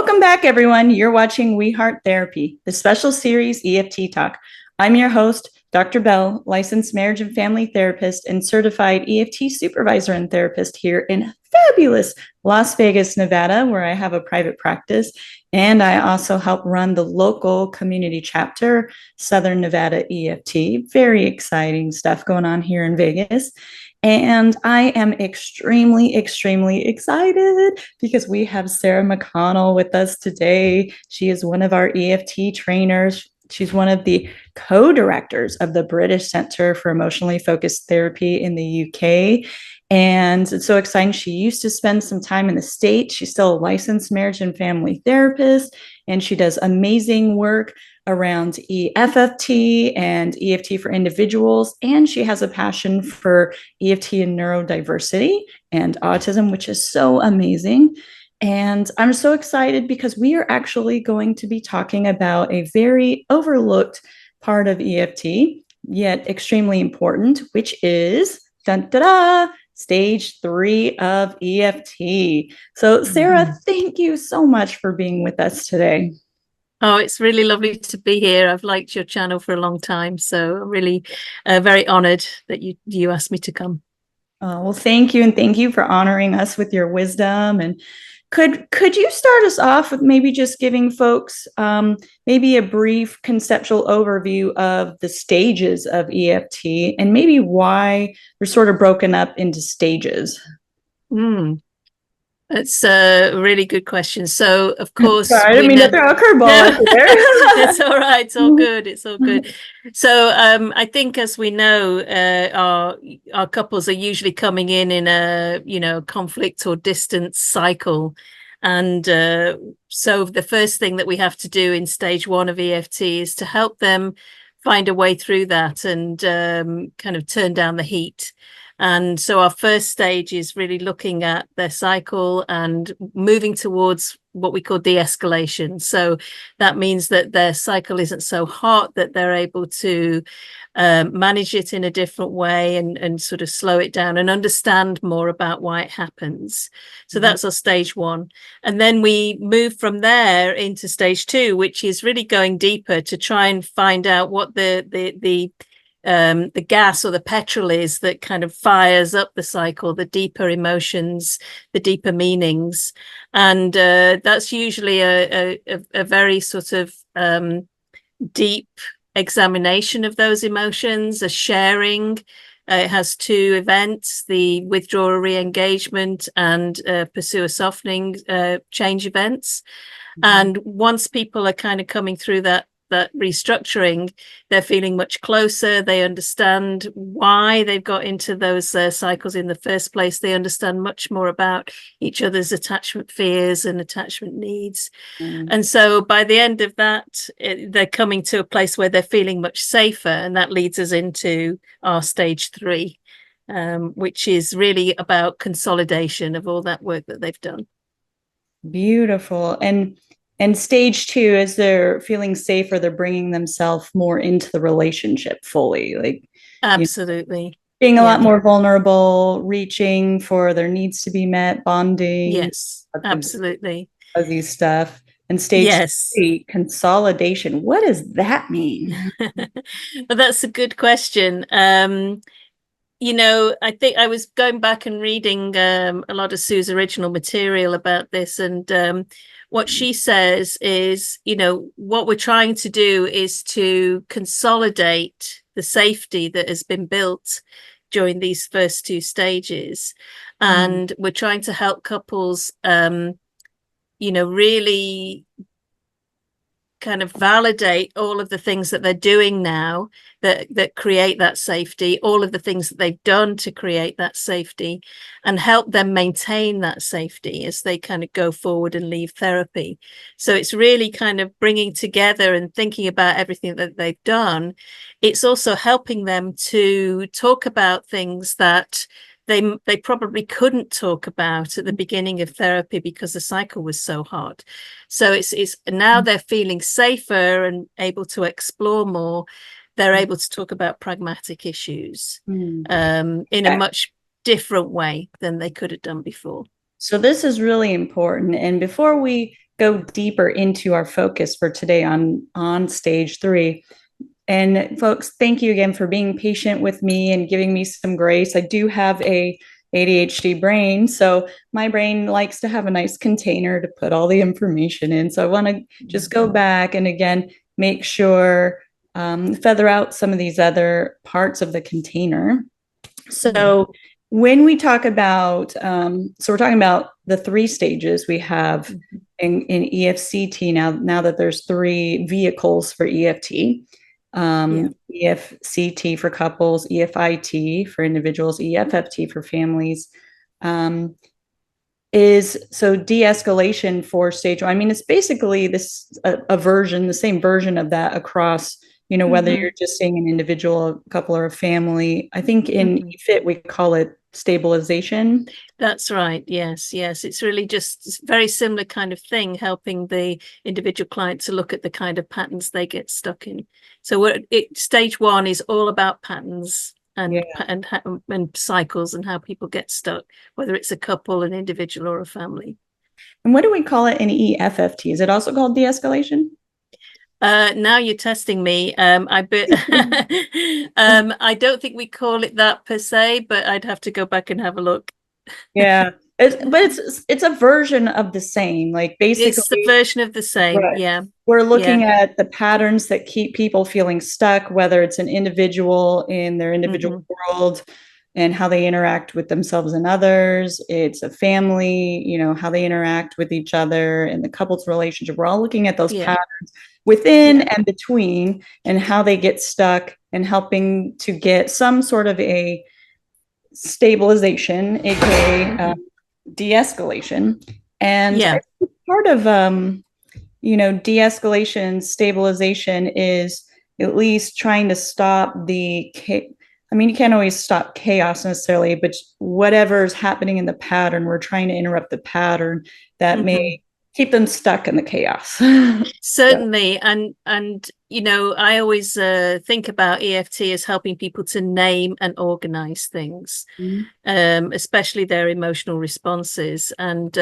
Welcome back, everyone. You're watching We Heart Therapy, the special series EFT Talk. I'm your host, Dr. Belle, licensed marriage and family therapist and certified EFT supervisor and therapist here in fabulous Las Vegas, Nevada, where I have a private practice. And I also help run the local community chapter, Southern Nevada EFT. Very exciting stuff going on here in Vegas. And I am extremely, extremely excited because we have Sarah McConnell with us today. She is one of our EFT trainers. She's one of the co-directors of the British Center for Emotionally Focused Therapy in the UK. And it's so exciting. She used to spend some time in the States. She's still a licensed marriage and family therapist, and she does amazing work around EFT and EFT for individuals. And she has a passion for EFT and neurodiversity and autism, which is so amazing. And I'm so excited because we are actually going to be talking about a very overlooked part of EFT, yet extremely important, which is dun, da, da, stage 3 of EFT. So, Sarah, thank you so much for being with us today. Oh, it's really lovely to be here. I've liked your channel for a long time, so I'm really very honored that you asked me to come. Oh, well, thank you, and thank you for honoring us with your wisdom. And could you start us off with maybe just giving folks maybe a brief conceptual overview of the stages of EFT and maybe why they're sort of broken up into stages? That's a really good question. So, of course, sorry, I didn't mean to throw a curveball out there. It's all right. It's all good. It's all good. So, I think, as we know, our couples are usually coming in a conflict or distance cycle, and so the first thing that we have to do in stage 1 of EFT is to help them find a way through that and kind of turn down the heat. And so our first stage is really looking at their cycle and moving towards what we call de-escalation. So that means that their cycle isn't so hot, that they're able to manage it in a different way and sort of slow it down and understand more about why it happens. So that's our stage 1. And then we move from there into stage 2, which is really going deeper to try and find out what the gas or the petrol is that kind of fires up the cycle, the deeper emotions, the deeper meanings. And that's usually a very sort of deep examination of those emotions, a sharing. It has 2 events, the withdrawal re-engagement and pursue a softening change events. And once people are kind of coming through that restructuring, they're feeling much closer. They understand why they've got into those cycles in the first place. They understand much more about each other's attachment fears and attachment needs. And so by the end of that, they're coming to a place where they're feeling much safer. And that leads us into our stage 3, which is really about consolidation of all that work that they've done. Beautiful. And stage 2, as they're feeling safer, they're bringing themselves more into the relationship fully, like absolutely being a lot more vulnerable, reaching for their needs to be met, bonding. Yes, absolutely. Fuzzy stuff. And stage 3, consolidation. What does that mean? Well, that's a good question. I think I was going back and reading a lot of Sue's original material about this, and what she says is, what we're trying to do is to consolidate the safety that has been built during these first 2 stages. And we're trying to help couples, really kind of validate all of the things that they're doing now that create that safety, all of the things that they've done to create that safety, and help them maintain that safety as they kind of go forward and leave therapy. So it's really kind of bringing together and thinking about everything that they've done. It's also helping them to talk about things that they probably couldn't talk about at the beginning of therapy because the cycle was so hard. So it's now they're feeling safer and able to explore more. They're able to talk about pragmatic issues in a much different way than they could have done before. So this is really important. And before we go deeper into our focus for today on stage 3. And folks, thank you again for being patient with me and giving me some grace. I do have a ADHD brain, so my brain likes to have a nice container to put all the information in. So I want to just go back and again make sure feather out some of these other parts of the container. So when we talk about, so we're talking about the 3 stages we have in EFCT now that there's 3 vehicles for EFT. EFCT for couples, EFIT for individuals, EFFT for families. Is so de-escalation for stage 1. I mean, it's basically a version, the same version of that across, whether you're just seeing an individual, a couple, or a family. I think in EFT we call it stabilization. That's right. Yes. It's really just very similar kind of thing, helping the individual client to look at the kind of patterns they get stuck in. So stage 1 is all about patterns and cycles and how people get stuck, whether it's a couple, an individual, or a family. And what do we call it in EFFT? Is it also called de-escalation? Now you're testing me. I don't think we call it that per se, but I'd have to go back and have a look. Yeah, it's a version of the same. Like basically, it's the version of the same. Right. Yeah, we're looking at the patterns that keep people feeling stuck, whether it's an individual in their individual world and how they interact with themselves and others. It's a family, how they interact with each other and the couple's relationship. We're all looking at those patterns within and between and how they get stuck and helping to get some sort of a stabilization, aka de-escalation. And part of de-escalation, stabilization is at least trying to stop you can't always stop chaos necessarily, but whatever's happening in the pattern, we're trying to interrupt the pattern that may keep them stuck in the chaos. Certainly. And I always think about EFT as helping people to name and organize things, especially their emotional responses, and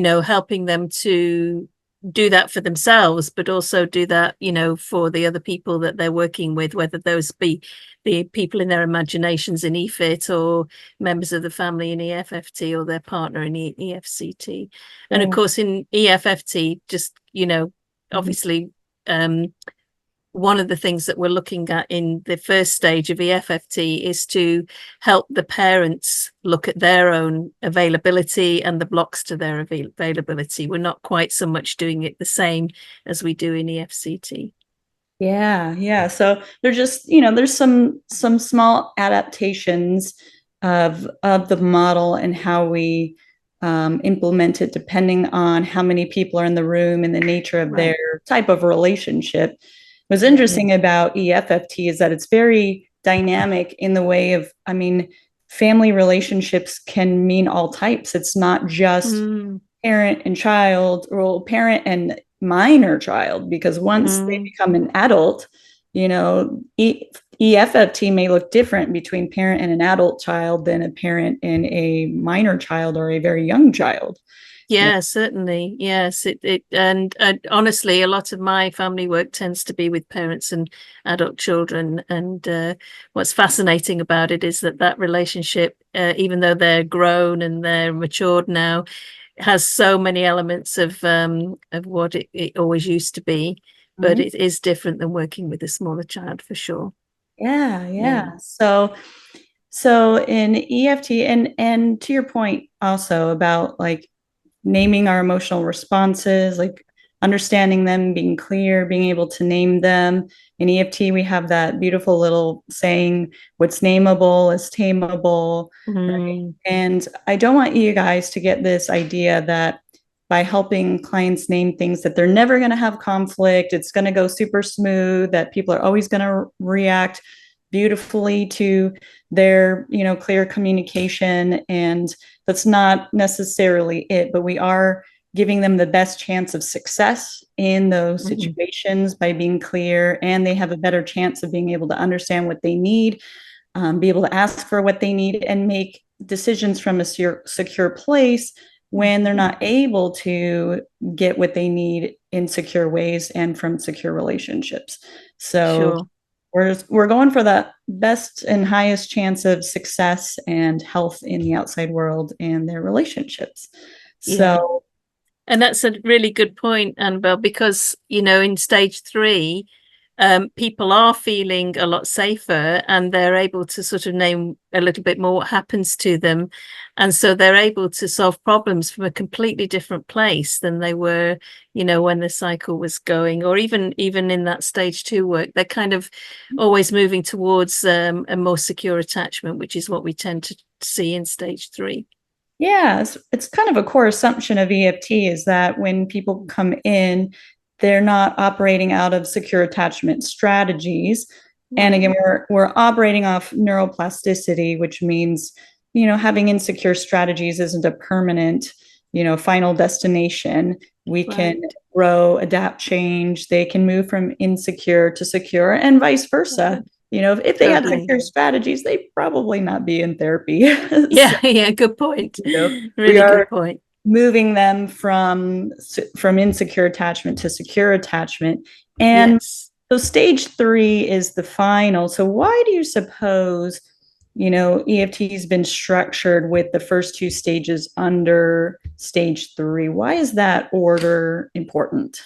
helping them to do that for themselves, but also do that for the other people that they're working with, whether those be the people in their imaginations in EFT or members of the family in EFFT or their partner in EFCT. And of course in EFFT, just obviously one of the things that we're looking at in the first stage of EFFT is to help the parents look at their own availability and the blocks to their availability. We're not quite so much doing it the same as we do in EFCT. Yeah. So there's just, there's some small adaptations of the model and how we implement it depending on how many people are in the room and the nature of their type of relationship. What's interesting about EFFT is that it's very dynamic in the way of, family relationships can mean all types. It's not just parent and child, or parent and minor child, because once they become an adult, EFFT may look different between parent and an adult child than a parent and a minor child or a very young child. Yeah, certainly. Yes. And honestly, a lot of my family work tends to be with parents and adult children. And what's fascinating about it is that relationship, even though they're grown and they're matured now, has so many elements of what it always used to be. But it is different than working with a smaller child, for sure. Yeah. So in EFT, and to your point also about like naming our emotional responses, like understanding them, being clear, being able to name them. In EFT, we have that beautiful little saying, what's nameable is tameable. Right? And I don't want you guys to get this idea that by helping clients name things that they're never going to have conflict, it's going to go super smooth, that people are always going to react beautifully to their, clear communication. And that's not necessarily it, but we are giving them the best chance of success in those situations by being clear, and they have a better chance of being able to understand what they need, be able to ask for what they need, and make decisions from a secure place when they're not able to get what they need in secure ways and from secure relationships. So Sure. we're going for the best and highest chance of success and health in the outside world and their relationships. Yeah. So And that's a really good point, Annabelle, because, in stage 3, people are feeling a lot safer and they're able to sort of name a little bit more what happens to them. And so they're able to solve problems from a completely different place than they were, when the cycle was going, or even in that stage 2 work. They're kind of always moving towards a more secure attachment, which is what we tend to see in stage 3. yeah, it's kind of a core assumption of EFT is that when people come in, they're not operating out of secure attachment strategies. And again, we're operating off neuroplasticity, which means, having insecure strategies isn't a permanent, final destination. We can grow, adapt, change. They can move from insecure to secure and vice versa. If they had secure strategies, they'd probably not be in therapy. Yeah, good point. We Really are good point. moving them from insecure attachment to secure attachment. And Yes. so stage 3 is the final. So why do you suppose, EFT has been structured with the first 2 stages under stage 3? Why is that order important?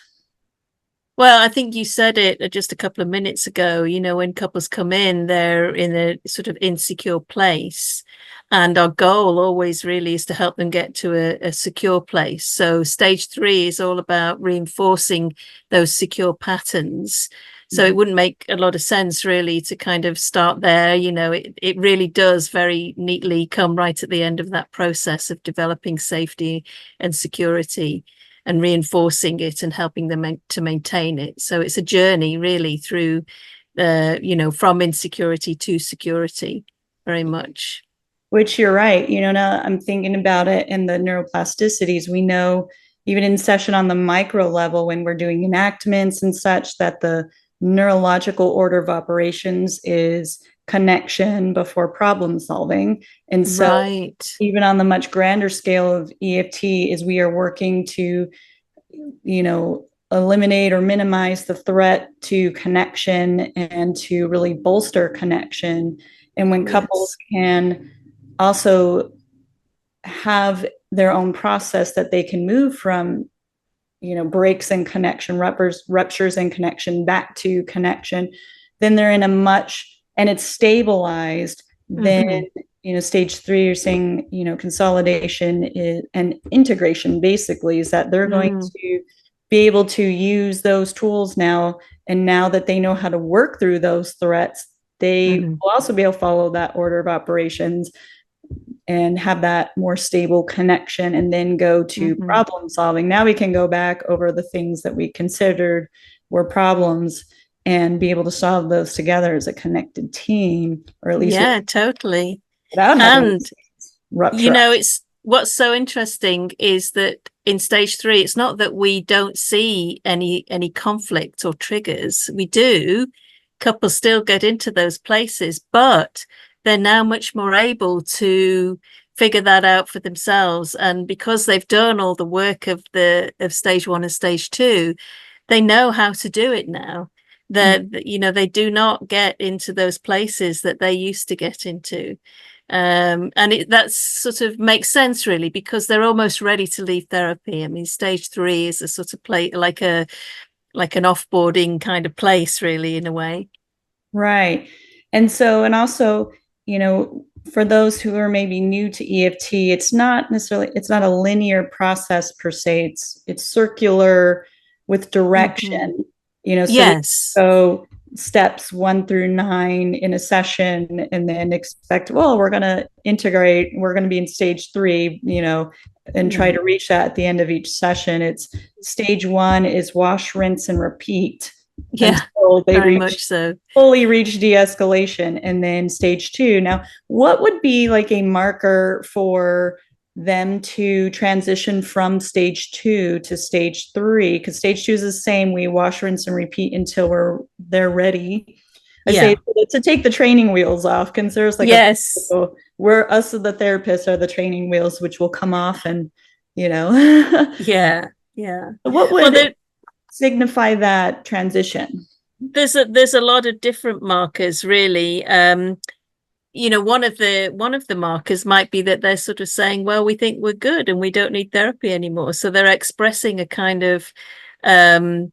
Well, I think you said it just a couple of minutes ago. When couples come in, they're in a sort of insecure place. And our goal always really is to help them get to a secure place. So stage 3 is all about reinforcing those secure patterns. So it wouldn't make a lot of sense really to kind of start there. It really does very neatly come right at the end of that process of developing safety and security and reinforcing it and helping them to maintain it. So it's a journey really through, from insecurity to security, very much. Which you're right. Now I'm thinking about it in the neuroplasticities. We know even in session on the micro level, when we're doing enactments and such, that the neurological order of operations is connection before problem solving. And so even on the much grander scale of EFT is we are working to, eliminate or minimize the threat to connection and to really bolster connection. And when couples can also have their own process that they can move from, breaks in connection, ruptures in connection back to connection, then they're in a much, and it's stabilized. Then, stage 3, you're saying, consolidation and integration basically is that they're going to be able to use those tools now. And now that they know how to work through those threats, they will also be able to follow that order of operations and have that more stable connection and then go to problem solving. Now we can go back over the things that we considered were problems and be able to solve those together as a connected team, or at least totally. And it's what's so interesting is that in stage 3, it's not that we don't see any conflict or triggers. We do. Couples still get into those places, but they're now much more able to figure that out for themselves. And because they've done all the work of stage 1 and stage 2, they know how to do it now. They do not get into those places that they used to get into. And that sort of makes sense really, because they're almost ready to leave therapy. I mean, stage 3 is a sort of like an offboarding kind of place really, in a way. Right. And so, and also, for those who are maybe new to EFT, it's not a linear process per se. It's circular with direction, so steps 1 through 9 in a session, and then expect, we're going to integrate, we're going to be in stage 3, and try to reach that at the end of each session. It's stage 1 is wash, rinse, and repeat. Until they fully reach de-escalation. And then stage 2. Now, what would be like a marker for them to transition from stage 2 to stage 3? Because stage 2 is the same. We wash, rinse, and repeat until they're ready. I say to take the training wheels off, because there's like we're us, the therapists, are the training wheels, which will come off and you know. Yeah. Yeah. What Well, would signify that transition? there's a lot of different markers, really. One of the markers might be that they're sort of saying, well, we think we're good and we don't need therapy anymore. So they're expressing a kind of um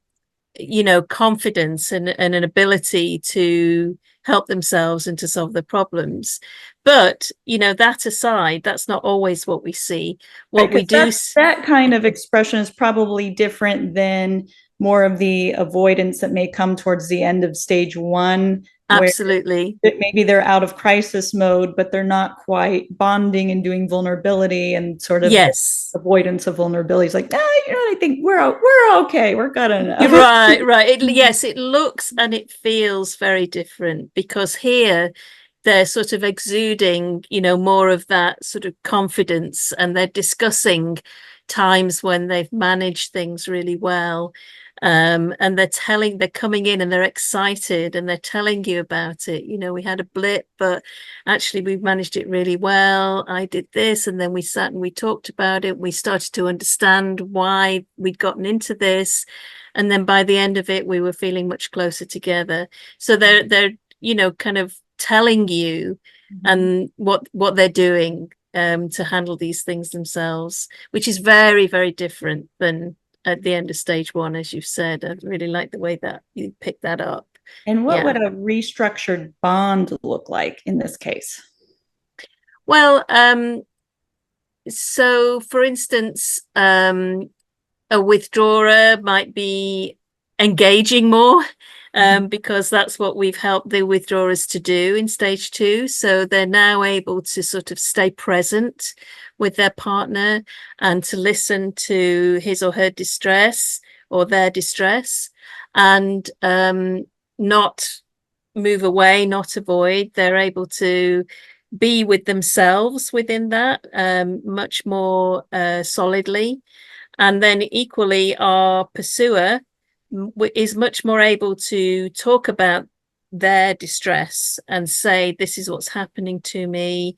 confidence and an ability to help themselves and to solve their problems. But that aside, that's not always what we see. What we Because do that kind of expression is probably different than more of the avoidance that may come towards the end of stage one, where absolutely. maybe they're out of crisis mode, but they're not quite bonding and doing vulnerability and sort of Yes. avoidance of vulnerability. It's like, I think we're okay. We're good You're enough. right, right. Yes, it looks and it feels very different because here they're sort of exuding, more of that sort of confidence, and they're discussing times when they've managed things really well. And they're coming in and they're excited and they're telling you about it. We had a blip, but actually we've managed it really well. I did this, and then we sat and we talked about it. We started to understand why we'd gotten into this. And then by the end of it, we were feeling much closer together. So they're kind of telling you and what they're doing to handle these things themselves, which is very, very different than at the end of stage one, as you've said. I really like the way that you picked that up. And what Yeah. would a restructured bond look like in this case? Well, so for instance, a withdrawer might be engaging more because that's what we've helped the withdrawers to do in stage two. So they're now able to sort of stay present with their partner and to listen to his or her distress or their distress, and not move away, not avoid. They're able to be with themselves within that much more solidly. And then equally, our pursuer is much more able to talk about their distress and say, this is what's happening to me.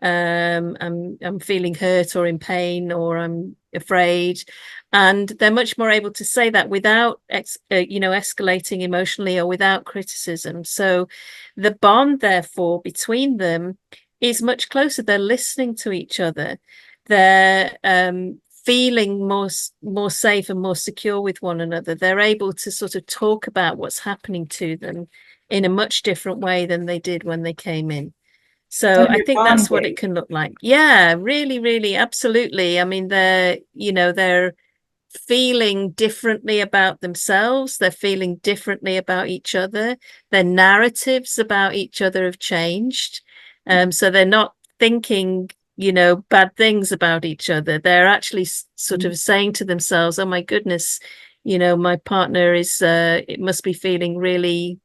I'm feeling hurt or in pain, or I'm afraid. And they're much more able to say that without escalating emotionally or without criticism. So the bond, therefore, between them is much closer. They're listening to each other. They're feeling more safe and more secure with one another. They're able to sort of talk about what's happening to them in a much different way than they did when they came in. So I think that's what it can look like. Yeah, really, really, absolutely. I mean, they're feeling differently about themselves. They're feeling differently about each other. Their narratives about each other have changed. So they're not thinking, bad things about each other. They're actually sort of saying to themselves, oh my goodness, my partner it must be feeling really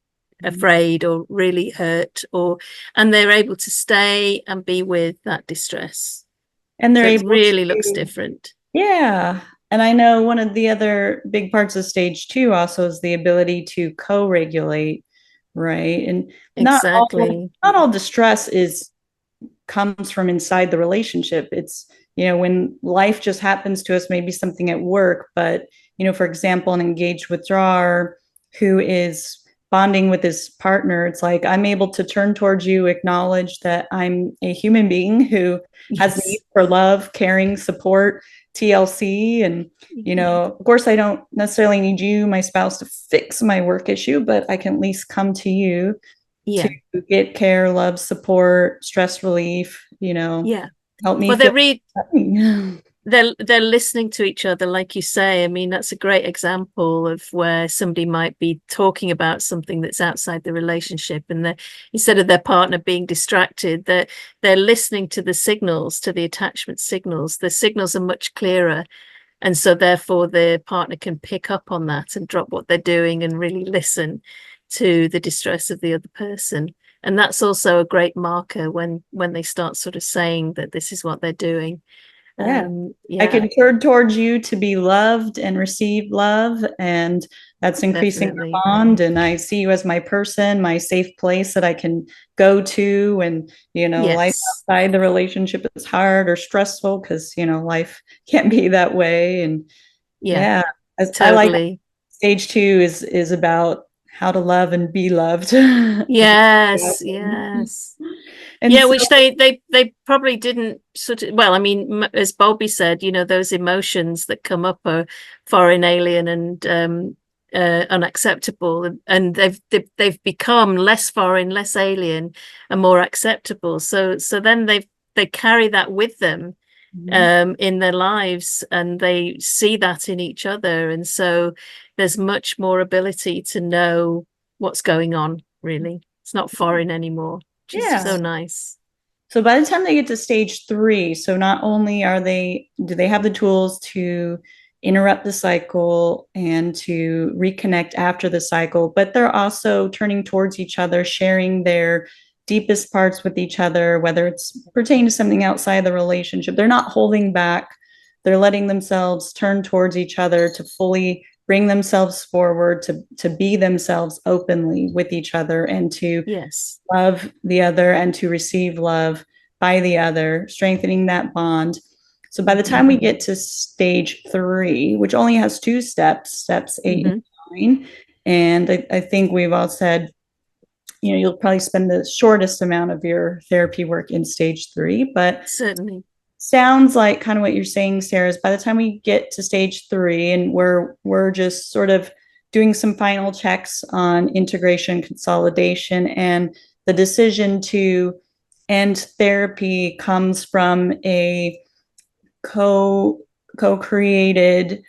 afraid or really hurt, and they're able to stay and be with that distress. And they're So it able really to, looks different. yeah. And I know one of the other big parts of stage two also is the ability to co-regulate, right? And Exactly. not all distress comes from inside the relationship. It's, when life just happens to us, maybe something at work, but, for example, an engaged withdrawer who is bonding with his partner, it's like, I'm able to turn towards you, acknowledge that I'm a human being who has need Yes. for love, caring, support, TLC. And, of course, I don't necessarily need you, my spouse, to fix my work issue, but I can at least come to you Yeah. to get care, love, support, stress relief, Yeah. help me Well, feel. they're listening to each other, like you say. I mean, that's a great example of where somebody might be talking about something that's outside the relationship, and instead of their partner being distracted, they're listening to the signals, to the attachment signals. The signals are much clearer, and so therefore the partner can pick up on that and drop what they're doing and really listen to the distress of the other person. And that's also a great marker when they start sort of saying that this is what they're doing. Yeah. I Yeah, can turn towards you to be loved and receive love, and that's increasing the definitely. bond. And I see you as my person, my safe place that I can go to. And, life Yes, outside the relationship is hard or stressful because, life can't be that way. And yeah, yeah, I like totally. stage two is about how to love and be loved. Yes, yes. And Yeah, so, which they probably didn't sort of, well, I mean, as Bobby said, those emotions that come up are foreign, alien, and unacceptable, and they've become less foreign, less alien, and more acceptable. So then they carry that with them in their lives, and they see that in each other, and so there's much more ability to know what's going on, really. It's not foreign anymore, which is so yeah. nice. So by the time they get to stage three, so not only do they have the tools to interrupt the cycle and to reconnect after the cycle, but they're also turning towards each other, sharing their deepest parts with each other, whether it's pertaining to something outside the relationship. They're not holding back. They're letting themselves turn towards each other to fully bring themselves forward, to be themselves openly with each other, and to Yes. love the other and to receive love by the other, strengthening that bond. So by the time we get to stage three, which only has two steps 8 Mm-hmm. and 9, and I think we've all said, you'll probably spend the shortest amount of your therapy work in stage three, but Certainly. sounds like kind of what you're saying, Sarah, is by the time we get to stage three and we're just sort of doing some final checks on integration, consolidation, and the decision to end therapy comes from a co co-created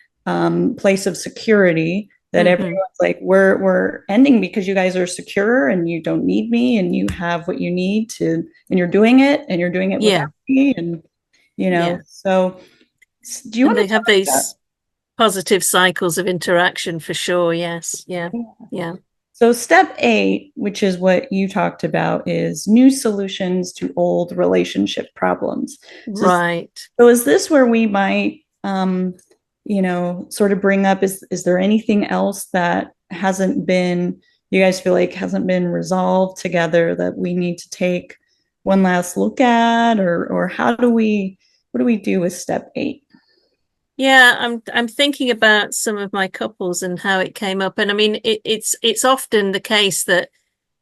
place of security that Mm-hmm. everyone's like, we're ending because you guys are secure and you don't need me and you have what you need to, and you're doing it without Yeah. me. And Yeah. so do you And want they to have talk about, these positive cycles of interaction for sure. Yes. Yeah. Yeah. so step 8, which is what you talked about, is new solutions to old relationship problems. So, Right. so is this where we might, sort of bring up, is there anything else that hasn't been, you guys feel like hasn't been resolved together that we need to take one last look at, or what do we do with step 8? Yeah, I'm thinking about some of my couples and how it came up. And I mean, it's often the case that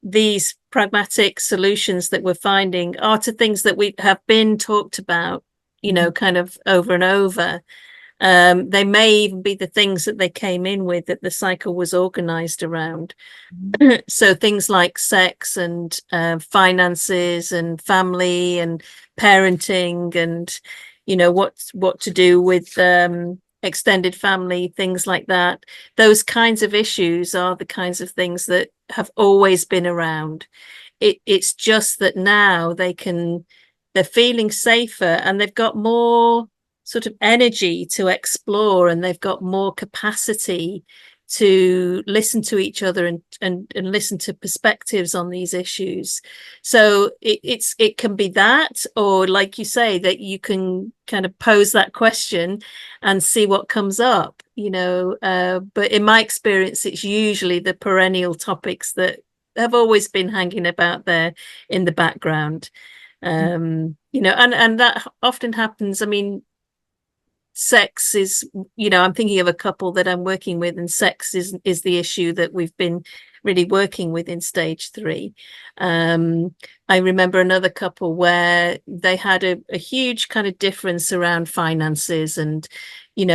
these pragmatic solutions that we're finding are to things that we have been talked about, kind of over and over. They may even be the things that they came in with that the cycle was organized around. So things like sex and finances and family and parenting and what to do with extended family, things like that. Those kinds of issues are the kinds of things that have always been around. It's just that now they're feeling safer and they've got more sort of energy to explore, and they've got more capacity to listen to each other and listen to perspectives on these issues. So it can be that, or like you say, that you can kind of pose that question and see what comes up, but in my experience, it's usually the perennial topics that have always been hanging about there in the background. And that often happens. I mean, sex is, I'm thinking of a couple that I'm working with, and sex is the issue that we've been really working with in stage 3. I remember another couple where they had a huge kind of difference around finances and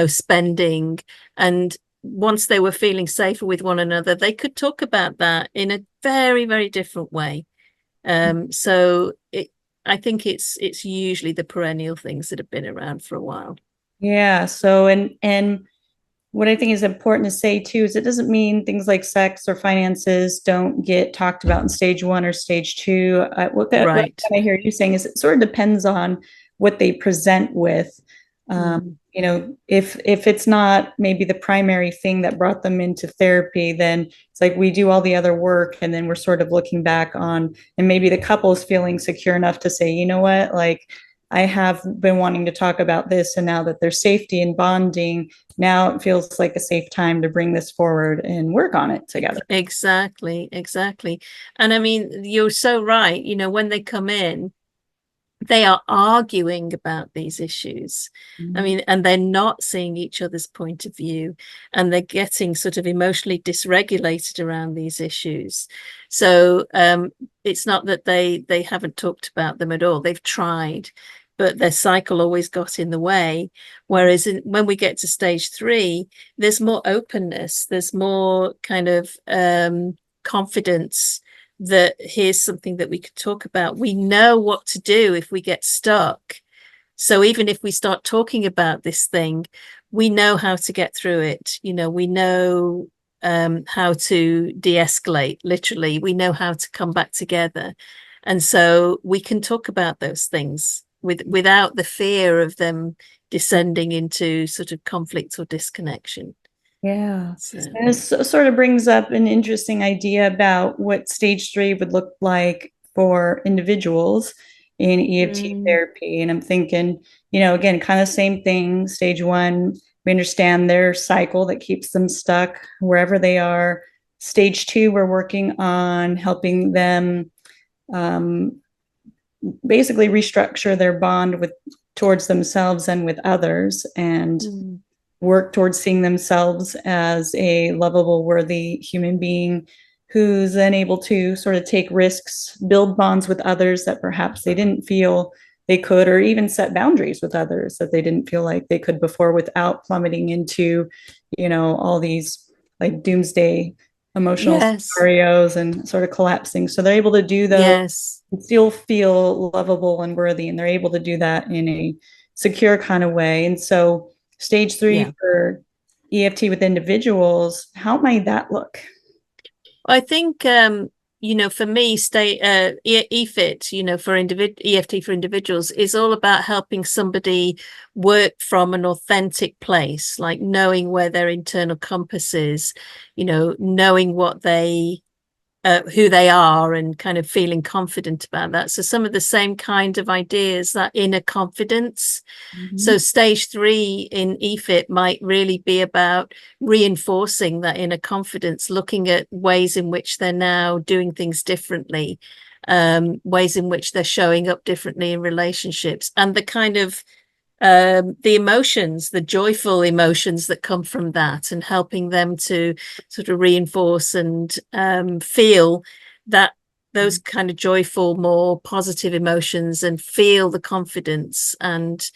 spending, and once they were feeling safer with one another, they could talk about that in a very, very different way. So I think it's usually the perennial things that have been around for a while. Yeah. So, and what I think is important to say too is it doesn't mean things like sex or finances don't get talked about in stage 1 or stage 2. What Right. I hear you saying is it sort of depends on what they present with. Mm. If it's not maybe the primary thing that brought them into therapy, then it's like we do all the other work, and then we're sort of looking back on, and maybe the couple is feeling secure enough to say, you know what, like I have been wanting to talk about this, and now that there's safety and bonding, now it feels like a safe time to bring this forward and work on it together. Exactly, exactly. And I mean, you're so right. You know, when they come in, they are arguing about these issues. I mean, and they're not seeing each other's point of view, and they're getting sort of emotionally dysregulated around these issues. So it's not that they haven't talked about them at all. They've tried, but their cycle always got in the way. Whereas when we get to stage 3, there's more openness, there's more kind of confidence that here's something that we could talk about. We know what to do if we get stuck. So even if we start talking about this thing, we know how to get through it. You know, we know how to de-escalate, literally. We know how to come back together. And so we can talk about those things without the fear of them descending into sort of conflict or disconnection. Yeah. So. And this sort of brings up an interesting idea about what stage 3 would look like for individuals in EFT therapy. And I'm thinking, again, kind of same thing. Stage 1, we understand their cycle that keeps them stuck wherever they are. Stage 2, we're working on helping them basically restructure their bond towards themselves and with others, and work towards seeing themselves as a lovable, worthy human being who's then able to sort of take risks, build bonds with others that perhaps they didn't feel they could, or even set boundaries with others that they didn't feel like they could before, without plummeting into, all these like doomsday emotional scenarios and sort of collapsing. So they're able to do those and still feel lovable and worthy, and they're able to do that in a secure kind of way. And so stage 3 for EFT with individuals, how might that look? I think for me, EFT, for EFT for individuals is all about helping somebody work from an authentic place, like knowing where their internal compass is, knowing what who they are, and kind of feeling confident about that. So some of the same kind of ideas, that inner confidence. So stage 3 in EFT might really be about reinforcing that inner confidence, looking at ways in which they're now doing things differently, ways in which they're showing up differently in relationships, and the kind of the emotions, the joyful emotions that come from that, and helping them to sort of reinforce and feel that those kind of joyful, more positive emotions, and feel the confidence, and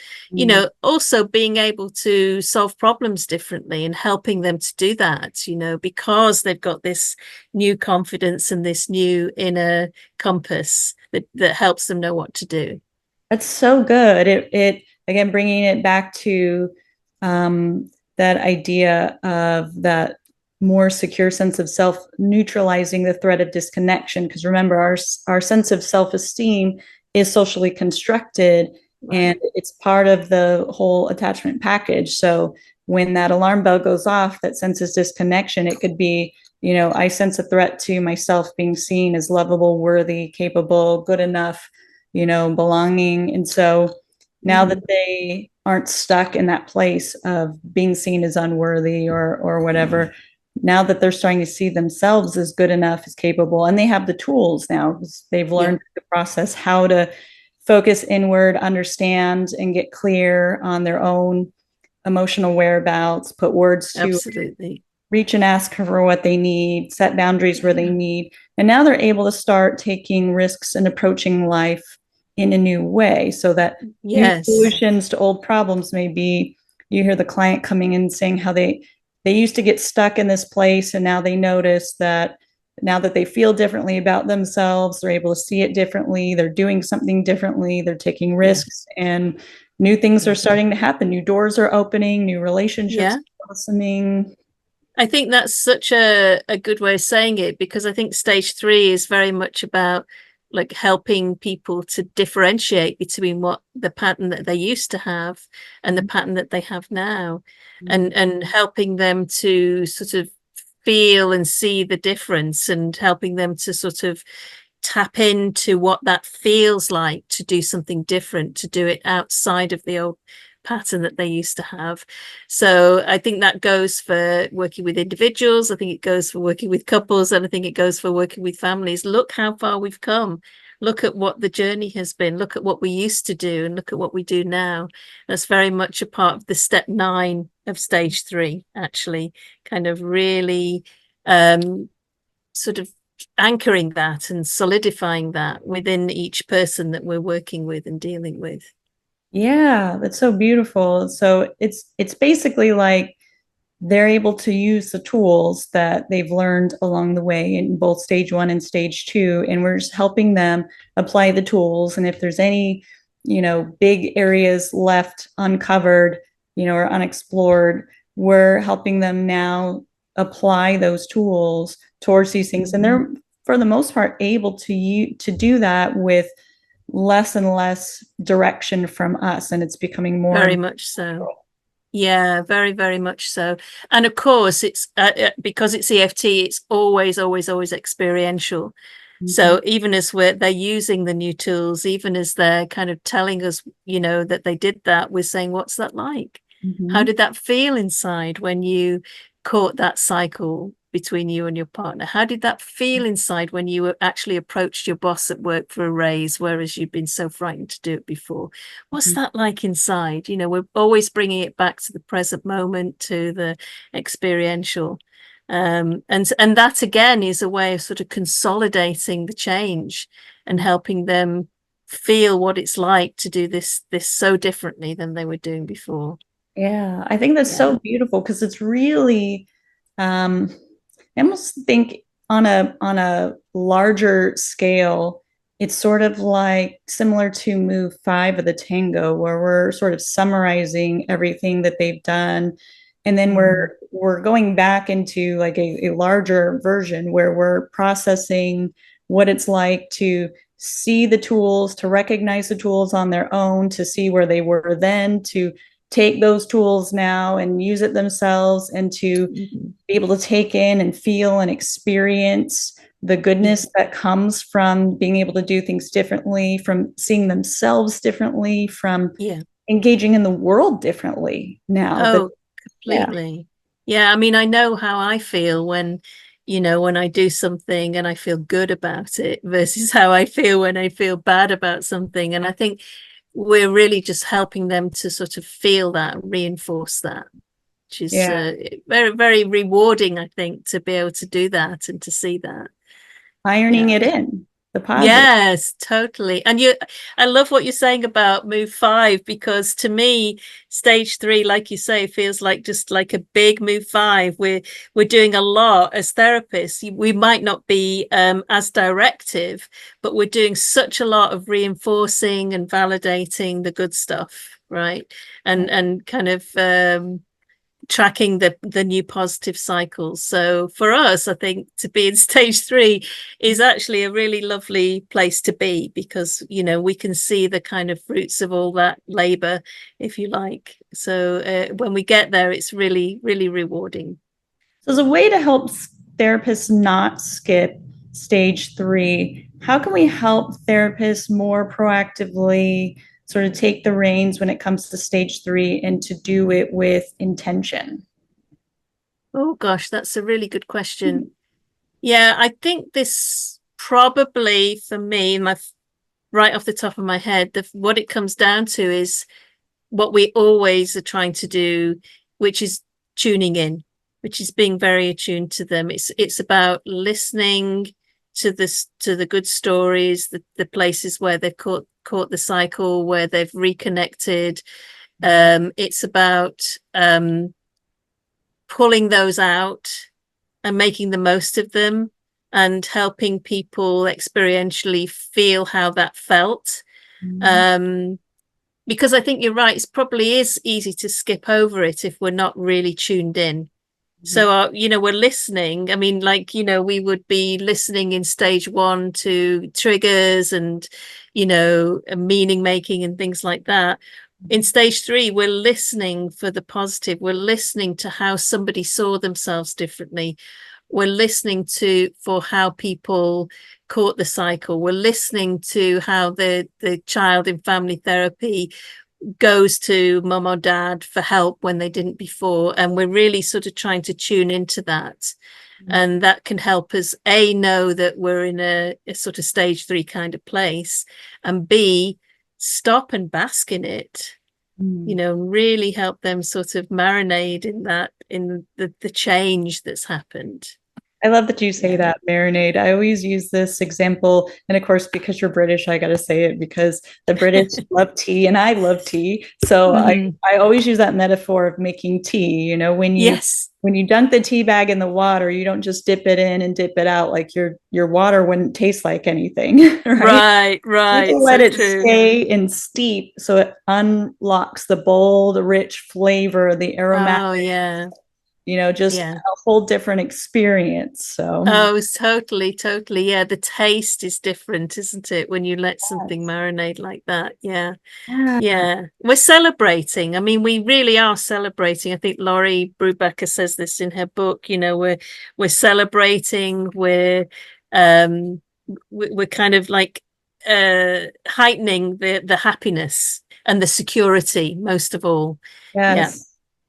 also being able to solve problems differently, and helping them to do that, because they've got this new confidence and this new inner compass that helps them know what to do. That's so good. It again, bringing it back to that idea of that more secure sense of self, neutralizing the threat of disconnection. Because remember, our sense of self-esteem is socially constructed, and it's part of the whole attachment package. So when that alarm bell goes off that senses disconnection, it could be, I sense a threat to myself being seen as lovable, worthy, capable, good enough, belonging. And so now that they aren't stuck in that place of being seen as unworthy or whatever, now that they're starting to see themselves as good enough, as capable, and they have the tools now, because they've learned the process how to focus inward, understand, and get clear on their own emotional whereabouts, put words to it, reach and ask for what they need, set boundaries where they need. And now they're able to start taking risks and approaching life in a new way, so that new solutions to old problems may be, you hear the client coming in saying how they used to get stuck in this place, and now they notice that now that they feel differently about themselves, they're able to see it differently, they're doing something differently, they're taking risks, and new things are starting to happen, new doors are opening, new relationships are blossoming. I think that's such a good way of saying it, because I think stage 3 is very much about like helping people to differentiate between what the pattern that they used to have and the pattern that they have now, and helping them to sort of feel and see the difference, and helping them to sort of tap into what that feels like to do something different, to do it outside of the old pattern that they used to have. So I think that goes for working with individuals. I think it goes for working with couples, and I think it goes for working with families. Look how far we've come. Look at what the journey has been. Look at what we used to do and look at what we do now. That's very much a part of the step 9 of stage 3, actually, kind of really sort of anchoring that and solidifying that within each person that we're working with and dealing with. Yeah, that's so beautiful. So it's basically like they're able to use the tools that they've learned along the way in both stage 1 and stage 2, and we're just helping them apply the tools. And if there's any, big areas left uncovered, or unexplored, we're helping them now apply those tools towards these things. And they're, for the most part, able to do that with less and less direction from us, and it's becoming more very much so. Yeah, very, very much so. And of course, it's because it's EFT, it's always experiential. So even as they're using the new tools, even as they're kind of telling us, that they did that, we're saying, what's that like? How did that feel inside when you caught that cycle between you and your partner? How did that feel inside when you actually approached your boss at work for a raise, whereas you'd been so frightened to do it before? What's that like inside? We're always bringing it back to the present moment, to the experiential. And that again is a way of sort of consolidating the change and helping them feel what it's like to do this so differently than they were doing before. Yeah, I think that's so beautiful, because it's really, I almost think on a larger scale, it's sort of like similar to move 5 of the tango, where we're sort of summarizing everything that they've done. And then we're going back into like a larger version where we're processing what it's like to see the tools, to recognize the tools on their own, to see where they were then, to take those tools now and use it themselves, and to be able to take in and feel and experience the goodness that comes from being able to do things differently, from seeing themselves differently, from engaging in the world differently now. Oh, completely. Yeah, I mean, I know how I feel when I do something and I feel good about it versus how I feel when I feel bad about something. And I think we're really just helping them to sort of feel that, reinforce that, which is very, very rewarding, I think, to be able to do that and to see that. Ironing it in, the positive. Yes, totally. And I love what you're saying about move 5, because to me, stage 3, like you say, feels like just like a big move 5. We're doing a lot as therapists. We might not be as directive, but we're doing such a lot of reinforcing and validating the good stuff, right? And kind of tracking the new positive cycles. So for us, I think to be in stage 3 is actually a really lovely place to be, because we can see the kind of fruits of all that labor, if you like. So when we get there, it's really, really rewarding. So as a way to help therapists not skip stage 3, how can we help therapists more proactively sort of take the reins when it comes to stage 3 and to do it with intention? Oh gosh, that's a really good question. Yeah, I think this probably, for me, right off the top of my head, what it comes down to is what we always are trying to do, which is tuning in, which is being very attuned to them. It's about listening to the good stories, the places where they've caught the cycle, where they've reconnected. It's about pulling those out and making the most of them, and helping people experientially feel how that felt. Because I think you're right, it probably is easy to skip over it if we're not really tuned in. So, we're listening. I mean, like, we would be listening in stage 1 to triggers and, meaning making and things like that. In stage 3, we're listening for the positive. We're listening to how somebody saw themselves differently, we're listening to for how people caught the cycle. We're listening to how the child in family therapy goes to mum or dad for help when they didn't before. And we're really sort of trying to tune into that. And that can help us, A, know that we're in a sort of stage 3 kind of place, and B, stop and bask in it, really help them sort of marinate in that, in the change that's happened. I love that you say that, marinade. I always use this example. And of course, because you're British, I got to say it because the British love tea and I love tea. So I always use that metaphor of making tea. When you dunk the tea bag in the water, you don't just dip it in and dip it out. Like your water wouldn't taste like anything, right? Right. You let it stay and steep so it unlocks the bold, rich flavor, the aromatic. Oh, yeah. Just a whole different experience. So totally. Yeah, the taste is different, isn't it, when you let something marinate like that? Yeah. We're celebrating. I mean, we really are celebrating. I think Laurie Brubaker says this in her book. We're celebrating. We're kind of like heightening the happiness and the security, most of all.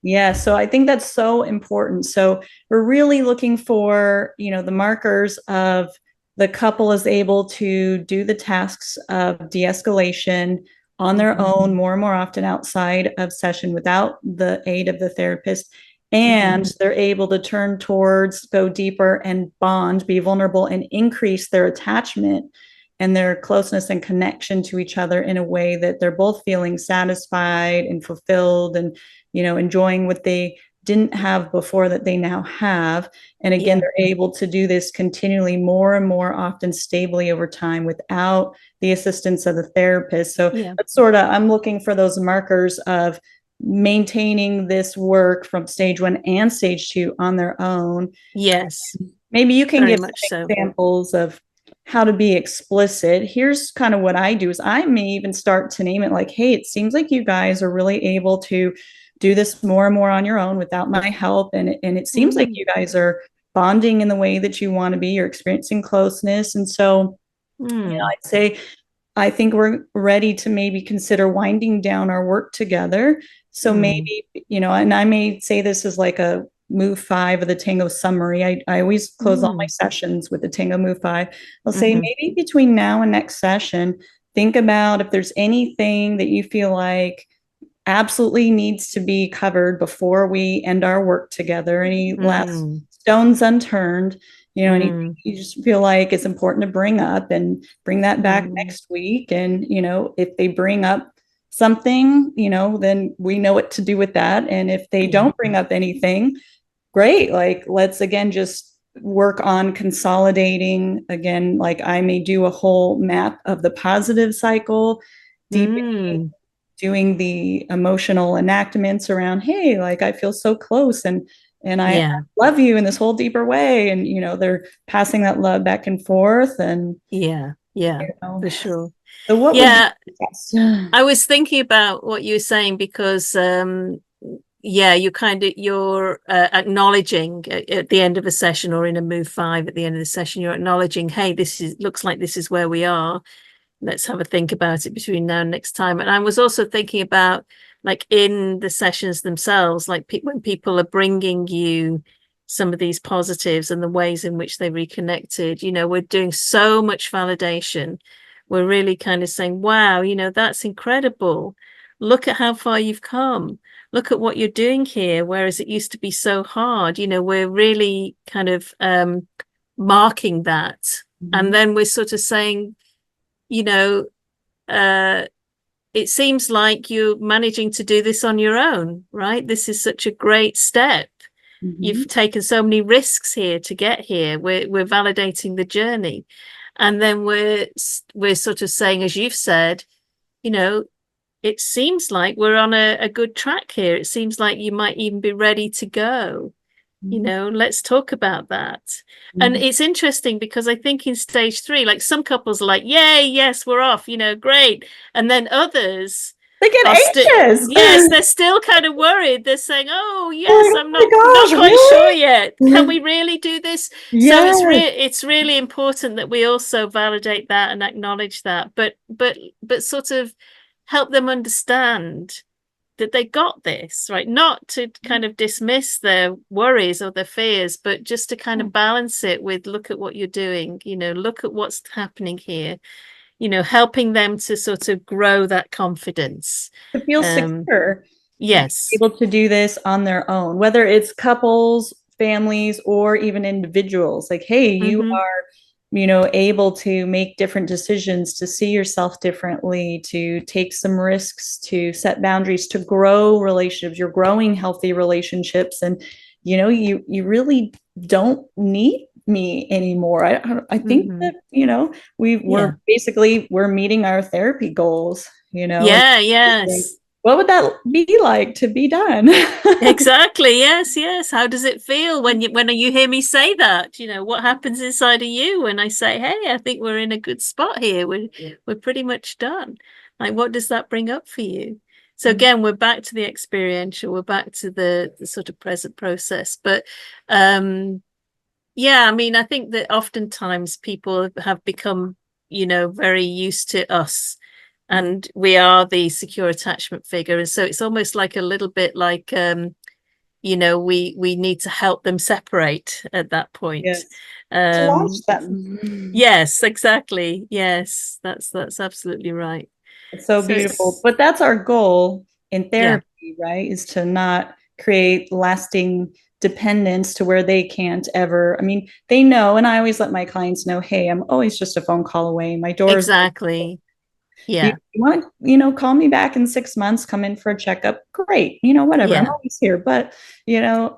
Yeah, so I think that's so important. So we're really looking for, the markers of the couple is able to do the tasks of de-escalation on their own more and more often outside of session without the aid of the therapist. And they're able to turn towards, go deeper and bond, be vulnerable, and increase their attachment and their closeness and connection to each other in a way that they're both feeling satisfied and fulfilled and enjoying what they didn't have before that they now have. And again, they're able to do this continually more and more often stably over time without the assistance of the therapist. So that's I'm looking for those markers of maintaining this work from stage 1 and stage 2 on their own. Yes. Maybe you can give examples of how to be explicit. Here's kind of what I do is I may even start to name it like, hey, it seems like you guys are really able to do this more and more on your own without my help. And it seems like you guys are bonding in the way that you want to be. You're experiencing closeness. And so I'd say, I think we're ready to maybe consider winding down our work together. So maybe, and I may say this as like a move 5 of the Tango summary. I always close all my sessions with the Tango move 5. I'll say maybe between now and next session, think about if there's anything that you feel like absolutely needs to be covered before we end our work together. Any last stones unturned, anything you just feel like it's important to bring up, and bring that back next week. And, if they bring up something, then we know what to do with that. And if they don't bring up anything, great. Like, let's again, just work on consolidating again. Like I may do a whole map of the positive cycle, deepening, doing the emotional enactments around, hey, like I feel so close and I love you in this whole deeper way. And, they're passing that love back and forth. And for sure. So what I was thinking about what you were saying because you're acknowledging at the end of a session, or in a move 5 at the end of the session, you're acknowledging, hey, looks like this is where we are. Let's have a think about it between now and next time. And I was also thinking about, like, in the sessions themselves, like when people are bringing you some of these positives and the ways in which they reconnected, we're doing so much validation. We're really kind of saying, wow, that's incredible. Look at how far you've come. Look at what you're doing here, whereas it used to be so hard. We're really kind of marking that. And then we're sort of saying, it seems like you're managing to do this on your own, right? This is such a great step. You've taken so many risks here to get here. We're validating the journey. And then we're sort of saying, as you've said, it seems like we're on a good track here. It seems like you might even be ready to go. Let's talk about that. And it's interesting because I think in stage 3, like some couples are like, yay, yes, we're off, great. And then others They get are still, anxious. yes, they're still kind of worried. They're saying, "Oh, yes, Oh I'm my not gosh, quite sure really? yet. Can we really do this?" So Yes. it's really important that we also validate that and acknowledge that, but sort of help them understand that they got this, right? Not to kind of dismiss their worries or their fears, but just to kind of balance it with, look at what you're doing, look at what's happening here, helping them to sort of grow that confidence. To feel secure, to be Yes. able to do this on their own, whether it's couples, families, or even individuals. Like, hey, you Mm-hmm. are, able to make different decisions, to see yourself differently, to take some risks, to set boundaries, to grow relationships. You're growing healthy relationships, and you really don't need me anymore. I think Mm-hmm. that we're Yeah. basically we're meeting our therapy goals. And Yeah. think, Yes. what would that be like to be done? Exactly. Yes. Yes. How does it feel when you hear me say that? What happens inside of you when I say, "Hey, I think we're in a good spot here. We're pretty much done." Like, what does that bring up for you? So again, we're back to the experiential. We're back to the sort of present process. But yeah, I mean, I think that oftentimes people have become, very used to us, and we are the secure attachment figure. And so it's almost like a little bit like, we need to help them separate at that point. Yes. To launch Um, them. yes, exactly. Yes, that's absolutely right. It's so So beautiful. it's, But that's our goal in yeah, therapy, right? Is to not create lasting dependence to where they can't ever. I mean, they know, and I always let my clients know, hey, I'm always just a phone call away. My door's exactly. you, Yeah, you want to, call me back in 6 months, come in for a checkup. Great. Whatever. I'm yeah, always here. But,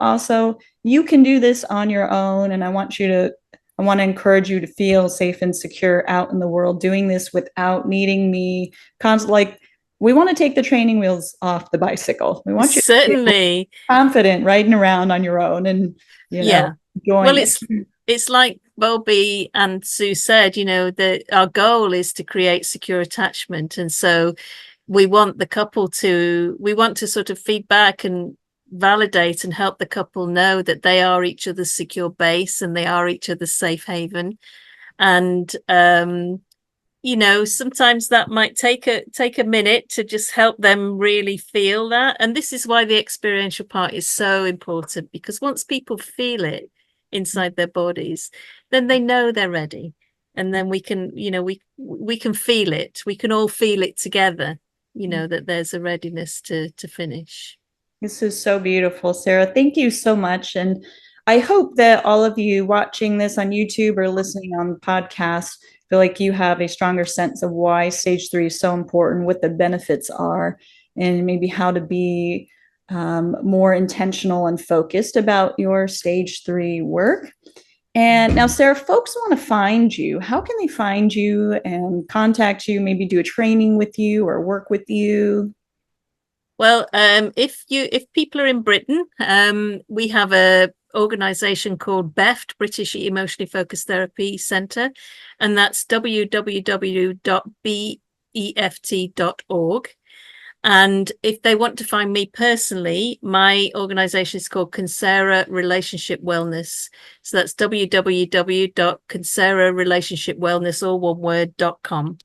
also you can do this on your own. And I want to encourage you to feel safe and secure out in the world doing this without needing me like we want to take the training wheels off the bicycle. We want you to feel certainly. confident riding around on your own and, Yeah. enjoying Well, it. it's like Bobby and Sue said, that our goal is to create secure attachment. And so we want to sort of feedback and validate and help the couple know that they are each other's secure base and they are each other's safe haven. And sometimes that might take a minute to just help them really feel that. And this is why the experiential part is so important, because once people feel it inside their bodies, then they know they're ready. And then we can, we can feel it. We can all feel it together, that there's a readiness to finish. This is so beautiful, Sarah. Thank you so much. And I hope that all of you watching this on YouTube or listening on the podcast feel like you have a stronger sense of why stage 3 is so important, what the benefits are, and maybe how to be more intentional and focused about your stage 3 work. And now, Sarah, folks want to find you. How can they find you and contact you, maybe do a training with you or work with you? Well, if people are in Britain, we have a organization called BEFT, British Emotionally Focused Therapy Centre, and that's www.beft.org. And if they want to find me personally, my organization is called Consera Relationship Wellness. So that's www.conserarelationshipwellness, all one word.com.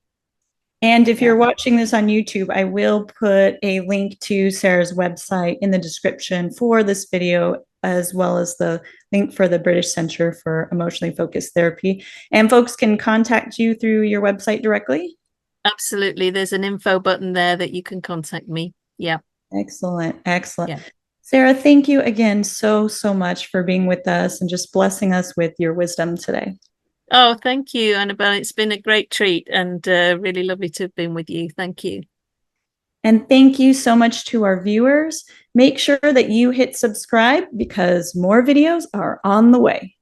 And if you're watching this on YouTube, I will put a link to Sarah's website in the description for this video, as well as the link for the British Center for Emotionally Focused Therapy. And folks can contact you through your website directly? Absolutely. There's an info button there that you can contact me. Yeah. Excellent. Excellent. Yeah. Sarah, thank you again so much for being with us and just blessing us with your wisdom today. Oh, thank you, Annabelle. It's been a great treat and really lovely to have been with you. Thank you. And thank you so much to our viewers. Make sure that you hit subscribe because more videos are on the way.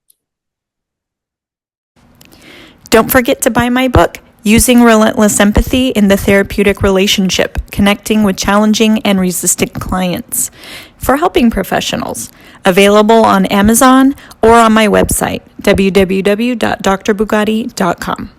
Don't forget to buy my book, Using Relentless Empathy in the Therapeutic Relationship, Connecting with Challenging and Resistant Clients for Helping Professionals. Available on Amazon or on my website, www.drbugatti.com.